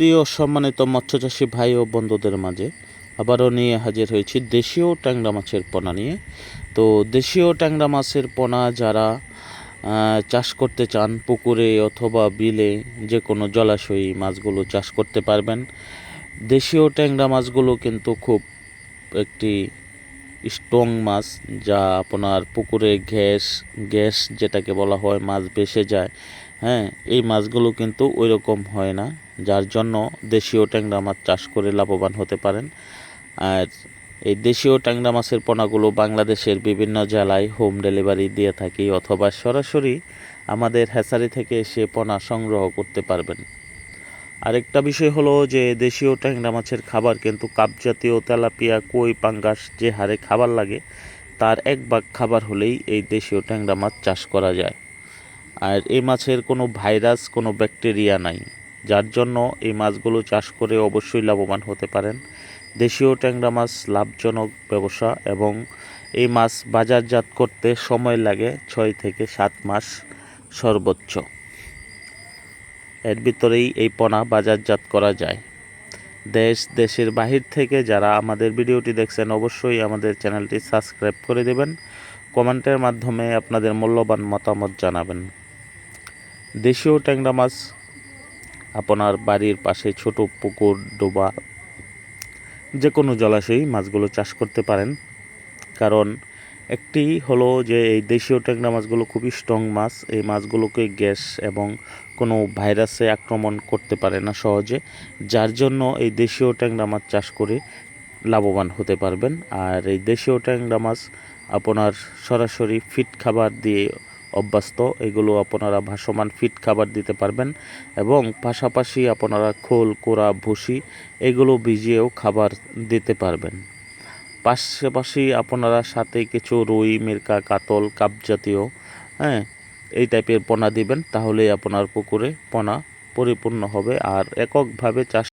প্রিয় সম্মানিত মৎস্যচাষী ভাই ও বন্ধুদের মাঝে আবারও নিয়ে হাজির হয়েছি দেশীয় ট্যাংরা মাছের পোনা নিয়ে। তো দেশীয় ট্যাংরা মাছের পোনা যারা চাষ করতে চান, পুকুরে অথবা বিলে যে কোনো জলাশয়ে মাছগুলো চাষ করতে পারবেন। দেশীয় ট্যাংরা মাছগুলো কিন্তু খুব একটি স্ট্রং মাছ, যা আপনার পুকুরে গ্যাস যেটাকে বলা হয় মাছ ভেসে যায়। হ্যাঁ, এই মাছগুলো কিন্তু ওই রকম হয় না, যার জন্য দেশীয় ট্যাংরা মাছ চাষ করে লাভবান হতে পারেন। আর এই দেশীয় ট্যাংরা মাছের পোনাগুলো বাংলাদেশের বিভিন্ন জেলায় হোম ডেলিভারি দিয়ে থাকি, অথবা সরাসরি আমাদের হ্যাচারি থেকে এসে পোনা সংগ্রহ করতে পারবেন। আরেকটা বিষয় হলো যে দেশীয় ট্যাংরা মাছের খাবার কিন্তু কাপ জাতীয়, তেলাপিয়া, কই, পাঙ্গাস যে হারে খাবার লাগে তার 1 ভাগ খাবার হলেই এই দেশীয় ট্যাংরা মাছ চাষ করা যায়। আর এই মাছের কোনো ভাইরাস, কোনো ব্যাকটেরিয়া নাই, যার জন্য এই মাছগুলো চাষ করে অবশ্যই লাভবান হতে পারেন। দেশীয় ট্যাংরা মাছ লাভজনক ব্যবসা, এবং এই মাছ বাজারজাত করতে সময় লাগে 6 থেকে 7 মাস সর্বোচ্চ। এর ভিতরেই এই পোনা বাজারজাত করা যায়। দেশের বাহির থেকে যারা আমাদের ভিডিওটি দেখছেন অবশ্যই আমাদের চ্যানেলটি সাবস্ক্রাইব করে দেবেন, কমেন্টের মাধ্যমে আপনাদের মূল্যবান মতামত জানাবেন। দেশীয় ট্যাংরা মাছ আপনার বাড়ির পাশে ছোট পুকুর, ডোবা, যে কোনো জলাশয়ে মাছগুলো চাষ করতে পারেন। কারণ একটি হলো যে এই দেশীয় ট্যাংরা মাছগুলো খুবই স্ট্রং মাছ। এই মাছগুলোকে গ্যাস এবং কোনো ভাইরাসে আক্রমণ করতে পারে না সহজে, যার জন্য এই দেশীয় ট্যাংরা মাছ চাষ করে লাভবান হতে পারবেন। আর এই দেশীয় ট্যাংরা মাছ আপনার সরাসরি ফিড খাবার দিয়ে অভ্যস্ত, এগুলো আপনারা ভাসমান ফিড খাবার দিতে পারবেন, এবং পাশাপাশি আপনারা খোল, কোড়া, ভুসি এগুলো ভিজিয়েও খাবার দিতে পারবেন। পাশাপাশি আপনারা সাথে কিছু রুই, মিরকা, কাতল, কাপ জাতীয় হ্যাঁ এই টাইপের পোনা দিবেন, তাহলেই আপনার পুকুরে পোনা পরিপূর্ণ হবে। আর এককভাবে চাষ